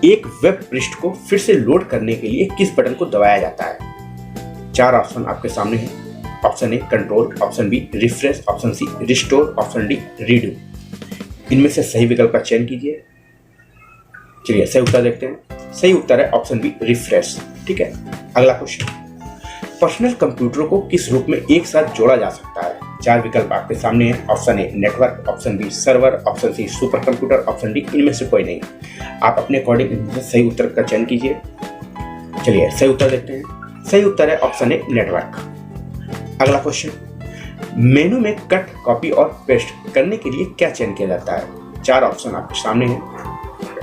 एक वेब पृष्ठ को फिर से लोड करने के लिए किस बटन को दबाया जाता है? चार ऑप्शन आपके सामने हैं। Option A control, option B refresh, option C restore, option D redo. इनमें से सही विकल्प का चयन कीजिए। चलिए सही उत्तर देखते हैं। सही उत्तर है ऑप्शन बी रिफ्रेश। ठीक है, अगला क्वेश्चन, पर्सनल कंप्यूटरों को किस रूप में एक साथ जोड़ा जा सकता है? चार विकल्प आपके सामने हैं। Option A network, option B server, option C super computer, option D इनमें से कोई नहीं। आप अपने अकॉर्डिंग इनमें से सही उत्तर का चयन कीजिए। चलिए सही उत्तर देखते हैं। सही उत्तर है ऑप्शन ए नेटवर्क। अगला क्वेश्चन, मेनू में कट, कॉपी और पेस्ट करने के लिए क्या चयन किया जाता है? चार ऑप्शन आपके सामने हैं।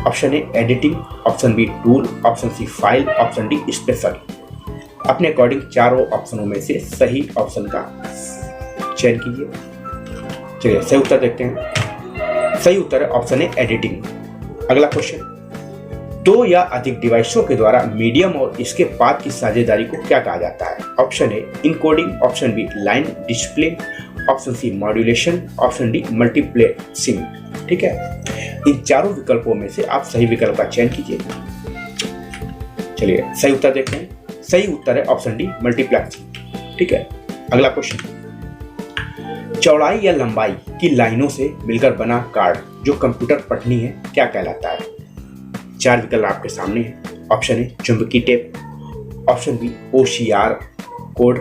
Option A editing, option B tool, option C file, option D special. अपने अकॉर्डिंग चारों ऑप्शनों में से सही ऑप्शन का चयन कीजिए। चलिए सही उत्तर देखते हैं। सही उत्तर है ऑप्शन ए एडिटिंग। अगला क्वेश्चन, दो या अधिक डिवाइसों के द्वारा मीडियम और इसके पाथ की साझेदारी को क्या कहा जाता है? Option A encoding, option B line display, option C modulation, option D multiplexing. ठीक है, इन चारों विकल्पों में से आप सही विकल्प का चयन कीजिए। चलिए सही उत्तर देखते हैं। सही उत्तर है ऑप्शन डी मल्टीप्लेक्सिंग। ठीक है, अगला क्वेश्चन, चौड़ाई या लंबाई की लाइनों से मिलकर बना कार्ड जो कंप्यूटर पठनी है क्या कहलाता है? चार विकल्प आपके सामने हैं। ऑप्शन ए चुंबकीय tape, option B OCR code,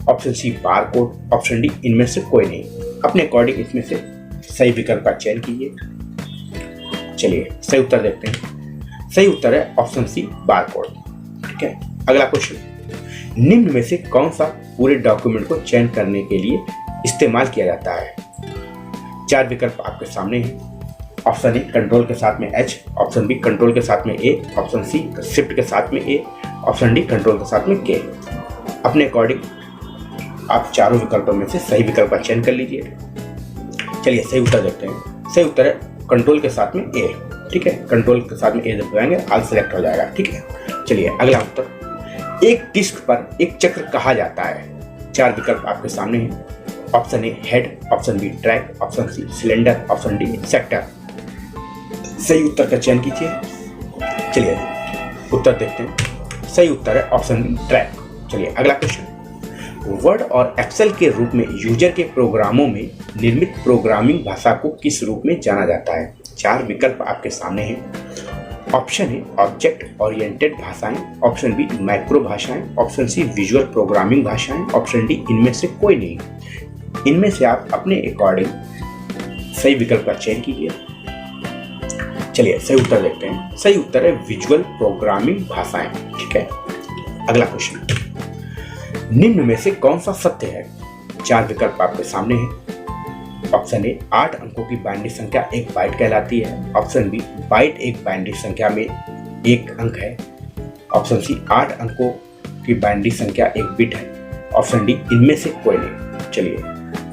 option C bar code, option D इनमें से कोई नहीं। अपने अकॉर्डिंग इसमें से सही विकल्प का चयन कीजिए। चलिए सही उत्तर देखते हैं। सही उत्तर है ऑप्शन सी बारकोड। ठीक है, अगला क्वेश्चन, निम्न में से कौन सा पूरे डॉक्यूमेंट को चयन करने के लिए इस्तेमाल किया जाता है? 4 विकल्प आपके सामने हैं। ऑप्शन ए कंट्रोल के साथ में H, ऑप्शन बी कंट्रोल के साथ में A, ऑप्शन सी शिफ्ट के साथ में A, ऑप्शन डी कंट्रोल के साथ में K। अपने अकॉर्डिंग आप चारों विकल्पों में से सही विकल्प का चयन कर लीजिए। चलिए सही उत्तर देखते हैं। सही उत्तर है कंट्रोल के साथ में A। ठीक है, कंट्रोल के साथ में A जब दबाएंगे ऑल सेलेक्ट हो जाएगा। ठीक है, चलिए अगला उत्तर, एक डिस्क पर एक चक्र कहा जाता है। 4 विकल्प आपके सामने हैं। Option A head, option B track, option C cylinder, option D sector. सही उत्तर का चयन कीजिए। चलिए उत्तर देखते हैं। सही उत्तर है ऑप्शन बी ट्रैक। चलिए अगला क्वेश्चन, वर्ड और एक्सेल के रूप में यूजर के प्रोग्रामों में निर्मित प्रोग्रामिंग भाषा को किस रूप में जाना जाता है? 4 विकल्प आपके सामने हैं। ऑप्शन ए ऑब्जेक्ट ओरिएंटेड भाषाएं, ऑप्शन बी मैक्रो भाषाएं, ऑप्शन सी विजुअल प्रोग्रामिंग भाषाएं, ऑप्शन डी इनमें से कोई नहीं। इनमें से आप अपने अकॉर्डिंग सही विकल्प का चयन कीजिए। चलिए सही उत्तर देखते हैं। सही उत्तर है विजुअल प्रोग्रामिंग भाषाएं। ठीक है, अगला क्वेश्चन, निम्न में से कौन सा सत्य है? 4 विकल्प आपके सामने हैं। ऑप्शन ए 8 अंकों की बाइनरी संख्या एक बाइट कहलाती है। ऑप्शन बी बाइट एक बाइनरी संख्या में एक अंक है। ऑप्शन सी 8 अंकों की बाइनरी संख्या एक बिट है। ऑप्शन डी इनमें से कोई नहीं। चलिए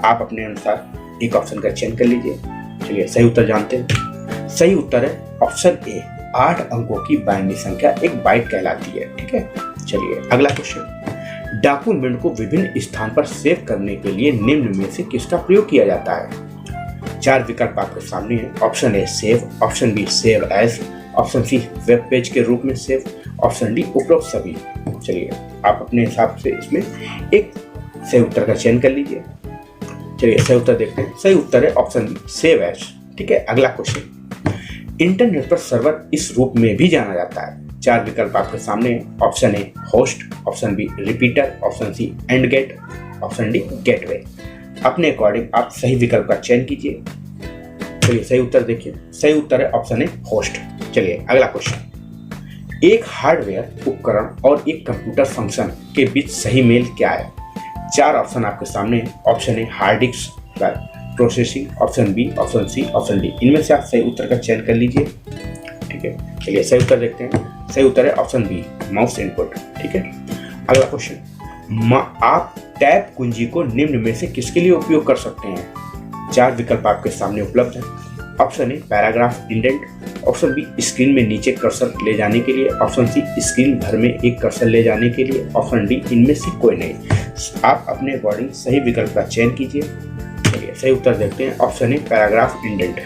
आप अपने अनुसार एक ऑप्शन का चयन कर लीजिए। चलिए सही उत्तर जानते हैं। सही उत्तर है ऑप्शन ए 8 अंकों की बाइनरी संख्या एक बाइट कहलाती है। ठीक है, चलिए अगला क्वेश्चन, डॉक्यूमेंट को विभिन्न स्थान पर सेव करने के लिए निम्न में से किसका प्रयोग किया जाता है? 4 विकल्प आपके सामने हैं। Option A save, option B save as, option C web page के रूप में सेव, ऑप्शन डी उपरोक्त सभी। चलिए आप अपने हिसाब से इसमें एक सही उत्तर का चयन कर लीजिए। चलिए सही उत्तर देखते हैं। सही उत्तर है ऑप्शन बी सेव एज। ठीक है, अगला क्वेश्चन, इंटरनेट पर सर्वर इस रूप में भी जाना जाता है। 4 विकल्प आपके सामने हैं। Option A host, option B repeater, option C and gate, option D gateway. अपने अकॉर्डिंग आप सही विकल्प का चयन कीजिए। चलिए सही उत्तर देखिए। सही उत्तर है ऑप्शन ए होस्ट। चलिए अगला क्वेश्चन, एक हार्डवेयर उपकरण और एक कंप्यूटर फंक्शन के बीच सही मेल क्या है? 4 ऑप्शन आपके सामने हैं। Option A hard disk processing, option B, option C, option D. इनमें से आप सही उत्तर का चयन कर लीजिए। ठीक है, चलिए सही उत्तर देखते हैं। सही उत्तर है ऑप्शन बी माउस इनपुट। ठीक है, अगला क्वेश्चन, आप टैब कुंजी को निम्न में से किसके लिए उपयोग कर सकते हैं? 4 विकल्प आपके सामने उपलब्ध हैं। Option a paragraph indent, option B screen में नीचे कर्सर ले जाने के लिए, ऑप्शन सी स्क्रीन भर में एक कर्सर ले जाने के लिए, ऑप्शन डी इनमें से कोई नहीं। आप अपने अकॉर्डिंग सही विकल्प का चयन कीजिए। चलिए सही उत्तर देखते हैं। Option a paragraph indent.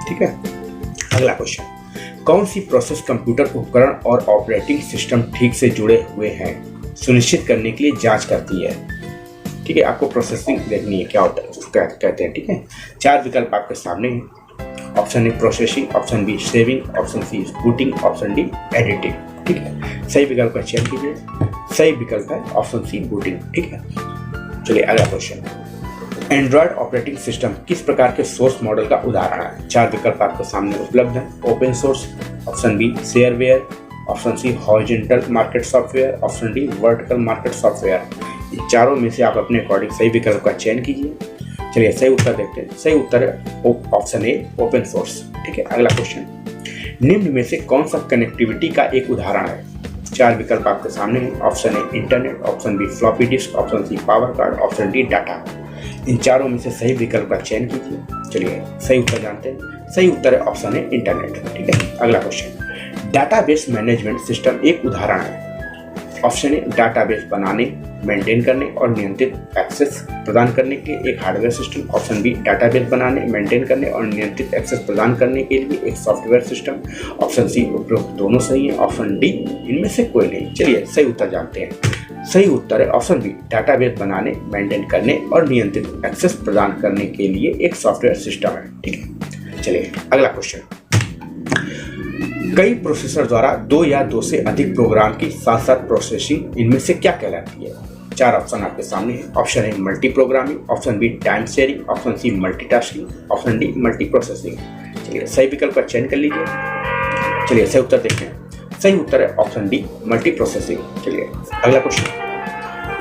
ठीक है, अगला क्वेश्चन, कौन सी प्रोसेस कंप्यूटर उपकरण और ऑपरेटिंग सिस्टम ठीक से जुड़े हुए हैं सुनिश्चित करने के लिए जांच करती है? ठीक है, आपको प्रोसेसिंग देखनी है क्या होता है, उसको कहते हैं। ठीक है, 4 विकल्प आपके सामने हैं। Option A processing, option B saving, option C booting, option D editing. ठीक है, सही विकल्प का चयन कीजिए। सही विकल्प है ऑप्शन सी बूटिंग। ठीक है, चलिए अगला क्वेश्चन, एंड्रॉयड ऑपरेटिंग सिस्टम किस प्रकार के सोर्स मॉडल का उदाहरण है? 4 विकल्प आपके सामने उपलब्ध है। Open source, option B shareware, option C horizontal market software, option D vertical market software. इन चारों में से आप अपने अकॉर्डिंग सही विकल्प का चयन कीजिए। चलिए सही उत्तर देखते हैं। सही उत्तर है ऑप्शन ए ओपन सोर्स। ठीक है, अगला क्वेश्चन, निम्न में से कौन सा कनेक्टिविटी का एक उदाहरण है? 4 विकल्प आपके सामने हैं। Option A internet, option B floppy disk, option C power card, option D data. इन चारों में से सही विकल्प का चयन कीजिए। चलिए सही उत्तर जानते हैं। सही उत्तर है ऑप्शन है इंटरनेट। ठीक है, अगला क्वेश्चन, डाटाबेस मैनेजमेंट सिस्टम एक उदाहरण है। ऑप्शन ए डाटाबेस बनाने, मेंटेन करने और नियंत्रित एक्सेस प्रदान करने के लिए एक hardware system. Option B database बनाने, मेंटेन करने और नियंत्रित एक्सेस प्रदान करने के लिए एक सॉफ्टवेयर सिस्टम। ऑप्शन सी उपरोक्त दोनों सही है। ऑप्शन डी इनमें से कोई नहीं। चलिए सही उत्तर जानते हैं। सही उत्तर है ऑप्शन बी डाटाबेस बनाने, मेंटेन करने और नियंत्रित एक्सेस प्रदान करने के लिए एक सॉफ्टवेयर सिस्टम है। ठीक है, चलिए अगला क्वेश्चन, कई प्रोसेसर द्वारा 2 या 2 से अधिक प्रोग्राम की साथ साथ प्रोसेसिंग इनमें से क्या कहलाती है? चार ऑप्शन आपके सामने है। Option A multi programming, option B time sharing, option C multitasking, option D multi processing. चलिए सही विकल्प का चयन कर लीजिए। चलिए सही उत्तर देखते हैं। सही उत्तर है ऑप्शन डी मल्टी प्रोसेसिंग। चलिए अगला क्वेश्चन,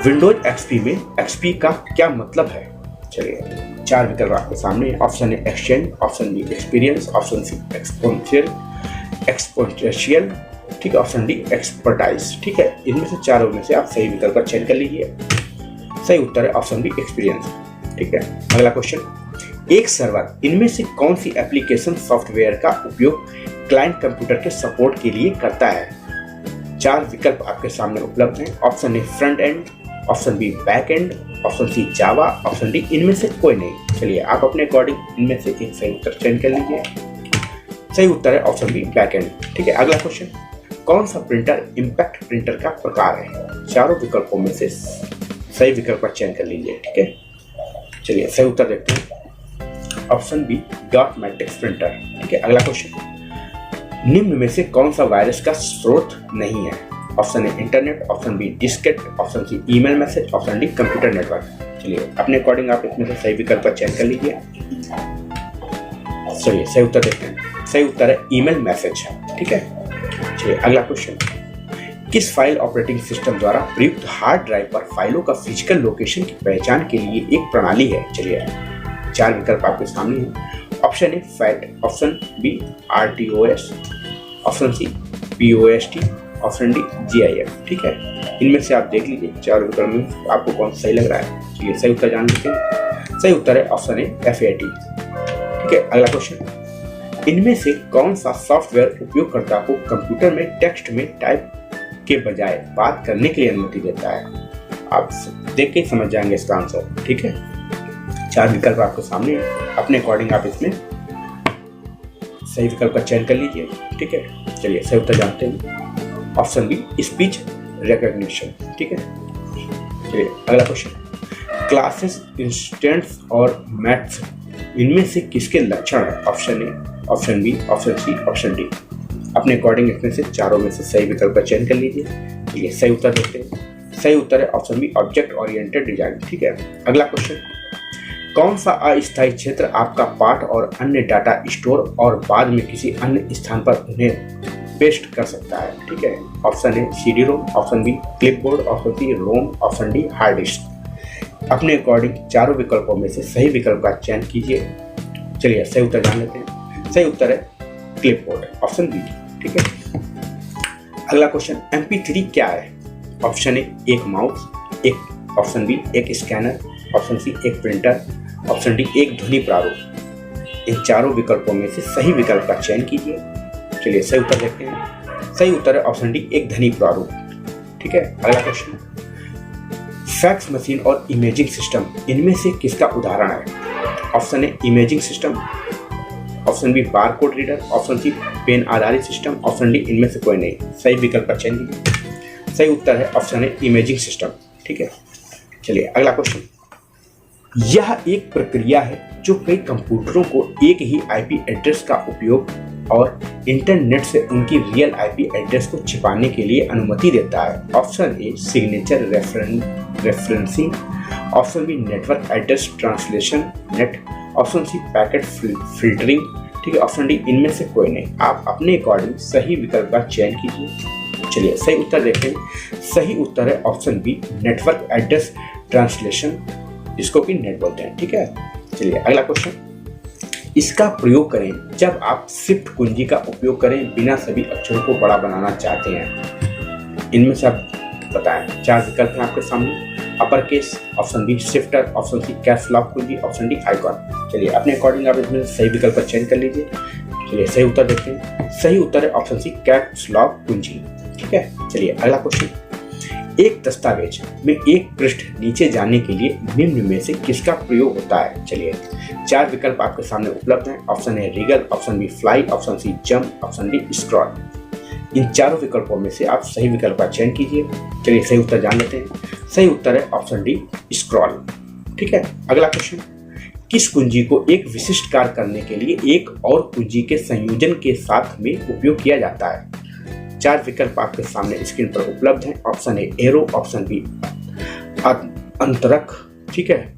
विंडोज एक्सपी में एक्सपी का क्या मतलब है? चलिए चार विकल्प आपके सामने है। Option A exchange, option B experience, option C exponential, ठीक है, ऑप्शन डी एक्सपर्टाइज। ठीक है, इनमें से चारों में से आप सही विकल्प का चयन कर लीजिए। सही उत्तर है ऑप्शन बी एक्सपीरियंस। ठीक है, अगला क्वेश्चन, एक सर्वर इनमें से कौन सी एप्लीकेशन सॉफ्टवेयर का उपयोग क्लाइंट कंप्यूटर के सपोर्ट के लिए करता है? चार विकल्प आपके सामने उपलब्ध हैं। Option A front end, option B back end, option C Java, option D इनमें से कोई नहीं। चलिए आप अपने अकॉर्डिंग इनमें से एक सही उत्तर चयन कर लीजिए। सही उत्तर है ऑप्शन बी बैक एंड। ठीक है, अगला क्वेश्चन, कौन सा प्रिंटर इम्पैक्ट प्रिंटर का प्रकार है? चारों विकल्पों में से सही विकल्प का चयन कर लीजिए। ठीक है, चलिए सही उत्तर देखते हैं। Option B dot matrix printer. ठीक है, अगला क्वेश्चन, निम्न में से कौन सा वायरस का स्रोत नहीं है? Option A internet, option B diskette, option C email message, option D computer network. चलिए अपने अकॉर्डिंग आप इसमें से सही विकल्प का चयन कर लीजिए। चलिए सही उत्तर देखते हैं। सही उत्तर है ईमेल मैसेज। ठीक है, चलिए अगला क्वेश्चन, किस फाइल ऑपरेटिंग सिस्टम द्वारा प्रयुक्त हार्ड ड्राइव पर फाइलों का फिजिकल लोकेशन की पहचान के लिए एक प्रणाली है? चलिए चार विकल्प आपके सामने हैं। Option A FAT, option B RTOS, option C POST, option D GIF। ठीक है, इनमें से आप देख लीजिए चार विकल्प में आपको कौन सा सही लग रहा है। चलिए सही उत्तर जान लेते हैं। सही उत्तर है ऑप्शन ए FAT। ठीक है, अगला क्वेश्चन, इनमें से कौन सा सॉफ्टवेयर उपयोगकर्ता को कंप्यूटर में टेक्स्ट में टाइप के बजाय बात करने के लिए अनुमति देता है? आप देख के समझ जाएंगे इसका आंसर। ठीक है, चार विकल्प आपके सामने है। अपने अकॉर्डिंग आप इसमें सही विकल्प का चयन कर लीजिए। ठीक है, चलिए सही उत्तर जानते हैं। Option B speech recognition. ठीक है, चलिए अगला क्वेश्चन, क्लासेस, इंस्टेंट्स और मैथ्स इनमें से किसके लक्षण है? Option A, option B, option C, option D. अपने अकॉर्डिंग इसमें से चारों में से सही विकल्प का चयन कर लीजिए। चलिए सही उत्तर देखते हैं। सही उत्तर है option B object oriented design. ठीक है, अगला क्वेश्चन, कौन सा अस्थायी क्षेत्र आपका पाठ और अन्य डाटा स्टोर और बाद में किसी अन्य स्थान पर उन्हें पेस्ट कर सकता है? ठीक है, option A CD-ROM, option B clipboard, option C ROM, option D hard disk. अपने अकॉर्डिंग चारों विकल्पों में से सही विकल्प का चयन कीजिए। चलिए सही उत्तर जान लेते हैं। सही उत्तर है क्लिपबोर्ड, ऑप्शन बी। ठीक है, अगला क्वेश्चन, MP3 क्या है? ऑप्शन ए एक माउस, एक ऑप्शन बी एक स्कैनर, ऑप्शन सी एक प्रिंटर, ऑप्शन डी एक ध्वनि प्रारूप। इन चारों विकल्पों में से सही विकल्प का चयन कीजिए। चलिए सही उत्तर देखते हैं। सही उत्तर है ऑप्शन डी एक ध्वनि प्रारूप। ठीक है, अगला क्वेश्चन, फैक्स मशीन और इमेजिंग सिस्टम इनमें से किसका उदाहरण है? Option A imaging system, option B barcode reader, option C pen आधारित सिस्टम, ऑप्शन डी इनमें से कोई नहीं। सही विकल्प का चयन कीजिए। सही उत्तर है ऑप्शन ए इमेजिंग सिस्टम। ठीक है, चलिए अगला क्वेश्चन, यह एक प्रक्रिया है जो कई कंप्यूटरों को एक ही IP एड्रेस का उपयोग और इंटरनेट से उनकी रियल IP एड्रेस को छिपाने के लिए अनुमति देता है। Option A signature referencing, option B network address translation NAT, option C packet filtering. ठीक है, ऑप्शन डी इनमें से कोई नहीं। आप अपने अकॉर्डिंग सही विकल्प का चयन कीजिए। चलिए सही उत्तर देखें। सही उत्तर है option B network address translation, जिसको कि नेट बोलते हैं। ठीक है, चलिए अगला क्वेश्चन, इसका प्रयोग करें जब आप शिफ्ट कुंजी का उपयोग करें बिना सभी अक्षरों को बड़ा बनाना चाहते हैं। इनमें से आप बताएं। चार विकल्प हैं आपके सामने। Upper case, option B shifter, option C caps lock कुंजी, ऑप्शन डी आइकॉन। चलिए अपने अकॉर्डिंग आप इसमें सही विकल्प का चयन कर लीजिए। चलिए सही उत्तर देखते हैं। सही उत्तर है ऑप्शन सी कैप्स लॉक कुंजी। ठीक है, चलिए अगला क्वेश्चन, एक दस्तावेज में एक पृष्ठ नीचे जाने के लिए निम्न में से किसका प्रयोग होता है? चलिए चार विकल्प आपके सामने उपलब्ध हैं। Option A wriggle, option B fly, option C jump, option D scroll. इन चारों विकल्पों में से आप सही विकल्प का चयन कीजिए। चलिए सही उत्तर जान लेते हैं। सही उत्तर है ऑप्शन डी स्क्रॉल। ठीक है, अगला क्वेश्चन, किस कुंजी को एक विशिष्ट कार्य करने के लिए एक और कुंजी के संयोजन के साथ में उपयोग किया जाता है? चार विकल्प आपके सामने स्क्रीन पर उपलब्ध हैं। Option A arrow, option B
अंतरक, ठीक है।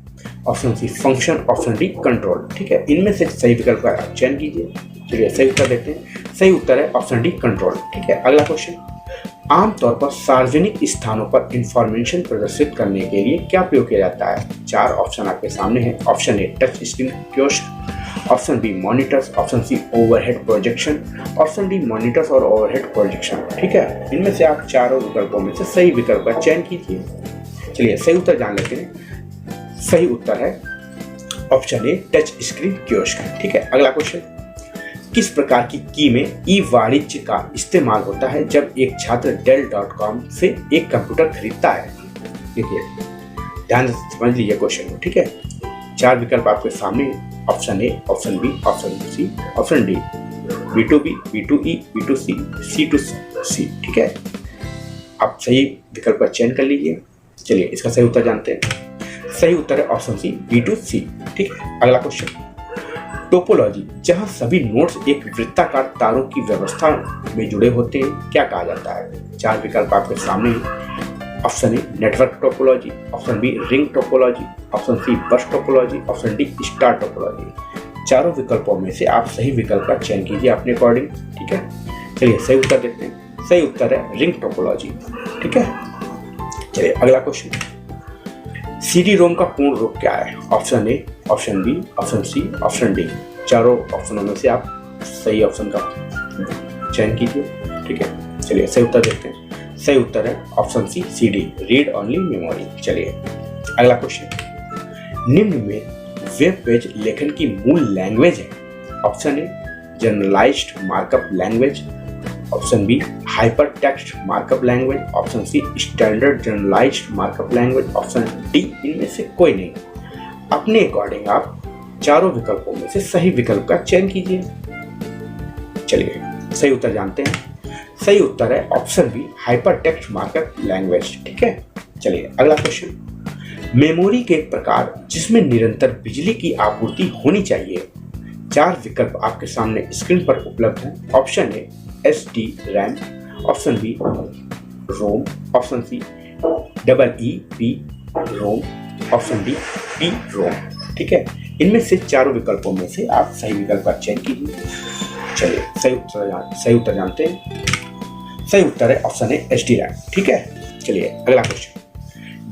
Option C function, option D control, ठीक है। इनमें से सही विकल्प का आप चयन कीजिए। चलिए सही उत्तर देखते हैं। सही उत्तर है ऑप्शन डी कंट्रोल, ठीक है। अगला क्वेश्चन, आमतौर पर सार्वजनिक स्थानों पर इंफॉर्मेशन प्रदर्शित करने के लिए क्या प्रयोग किया जाता है? 4 ऑप्शन आपके सामने हैं। Option A touch screen kiosk, option B monitors, option C overhead projection, option D monitors और ओवरहेड प्रोजेक्शन, ठीक है। इनमें से आप चारों विकल्पों में से सही विकल्प का चयन कीजिए। चलिए सही उत्तर जान लेते हैं। सही उत्तर है option A touch screen kiosk, ठीक है। अगला क्वेश्चन, किस प्रकार की की में ई वाणिज्य का इस्तेमाल होता है जब एक छात्र Dell.com से एक कंप्यूटर खरीदता है? देखिए ध्यान से समझ लीजिए क्वेश्चन को, ठीक है। 4 विकल्प आपके सामने, option A, option B, option C, option D, B2B, B2E, B2C, C2C, ठीक है। आप सही विकल्प का चयन कर लीजिए। चलिए इसका सही उत्तर जानते हैं। सही उत्तर है ऑप्शन सी B2C, ठीक है। अगला क्वेश्चन, टोपोलॉजी जहां सभी नोड्स एक वृत्ताकार तारों की व्यवस्था में जुड़े होते हैं क्या कहा जाता है? 4 विकल्प आपके सामने हैं। Option A network topology, option B ring topology, option C bus topology, option D star topology. चारों विकल्पों में से आप सही विकल्प का चयन कीजिए अपने अकॉर्डिंग, ठीक है। चलिए सही उत्तर देखते हैं। सही उत्तर है रिंग टोपोलॉजी, ठीक है। चलिए अगला क्वेश्चन, CD रोम का पूर्ण रूप क्या है? Option A, option B, option C, option D. चारों ऑप्शनों में से आप सही ऑप्शन का चयन कीजिए, ठीक है। चलिए सही उत्तर देखते हैं। सही उत्तर है option C CD read only memory. चलिए अगला क्वेश्चन, निम्न में वेब पेज लेखन की मूल लैंग्वेज है? Option A generalised markup language, option B hyper text markup language, option C standard generalised markup language, option D इनमें से कोई नहीं। अपने अकॉर्डिंग आप चारों विकल्पों में से सही विकल्प का चयन कीजिए। चलिए सही उत्तर जानते हैं। सही उत्तर है option B hyper text markup language, ठीक है। चलिए अगला क्वेश्चन, मेमोरी के प्रकार जिसमें निरंतर बिजली की आपूर्ति होनी चाहिए? 4 विकल्प आपके सामने स्क्रीन पर उपलब्ध हैं। Option A SD RAM, option B ROM, option C EEP ROM, option D ROM, ठीक है। इनमें से चारों विकल्पों में से आप सही विकल्प का चयन कीजिए। चलिए सही उत्तर जानते हैं। सही उत्तर है ऑप्शन ए SD रैम, ठीक है। चलिए अगला क्वेश्चन,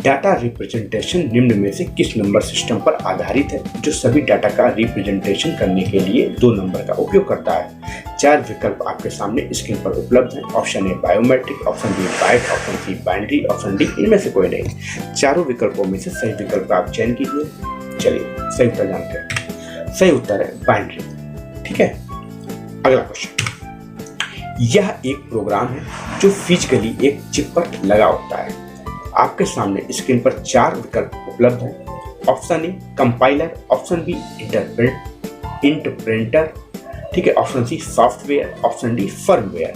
डाटा रिप्रेजेंटेशन निम्न में से किस नंबर सिस्टम पर आधारित है जो सभी डाटा का रिप्रेजेंटेशन करने के लिए 2 नंबर का उपयोग करता है? 4 विकल्प आपके सामने स्क्रीन पर उपलब्ध हैं। Option A biometric, option B byte, option C binary, option D इनमें से कोई नहीं। चारों विकल्पों में से सही विकल्प का आप चयन कीजिए। चलिए सही उत्तर जानते हैं। सही उत्तर है बाइनरी, ठीक है। अगला क्वेश्चन, यह एक प्रोग्राम है जो फिजिकली एक चिप पर लगा होता है। आपके सामने स्क्रीन पर 4 विकल्प उपलब्ध हैं। Option A compiler, option B interpreter, ठीक है, option C software, option D firmware.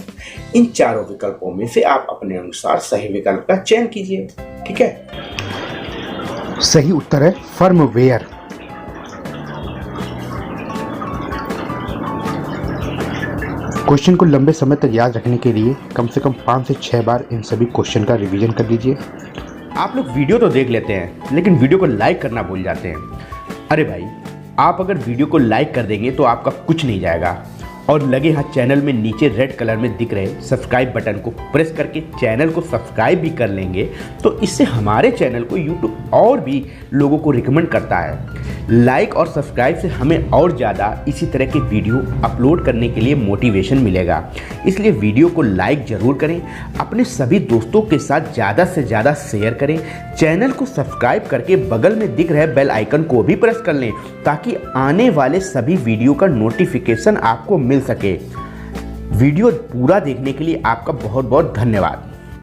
इन चारों विकल्पों में से आप अपने अनुसार सही विकल्प का चयन कीजिए, ठीक है।
सही उत्तर है फर्मवेयर। क्वेश्चन को लंबे समय तक याद रखने के लिए कम से कम 5 से 6 बार इन सभी क्वेश्चन का रिवीजन कर लीजिए।
आप लोग वीडियो तो देख लेते हैं लेकिन वीडियो को लाइक करना भूल जाते हैं। अरे भाई, आप अगर वीडियो को लाइक कर देंगे तो आपका कुछ नहीं जाएगा, और लगे हाथ चैनल में नीचे रेड कलर में दिख रहे सब्सक्राइब बटन को प्रेस करके चैनल को सब्सक्राइब भी कर लेंगे तो इससे हमारे चैनल को यूट्यूब और भी लोगों को रिकमेंड करता है। लाइक और सब्सक्राइब से हमें और ज़्यादा इसी तरह के वीडियो अपलोड करने के लिए मोटिवेशन मिलेगा, इसलिए वीडियो को लाइक ज़रूर करें, अपने सभी दोस्तों के साथ ज़्यादा से ज़्यादा शेयर करें, चैनल को सब्सक्राइब करके बगल में दिख रहे बेल आइकन को भी प्रेस कर लें ताकि आने वाले सभी वीडियो का नोटिफिकेशन आपको मिल सके। वीडियो पूरा देखने के लिए आपका बहुत बहुत धन्यवाद।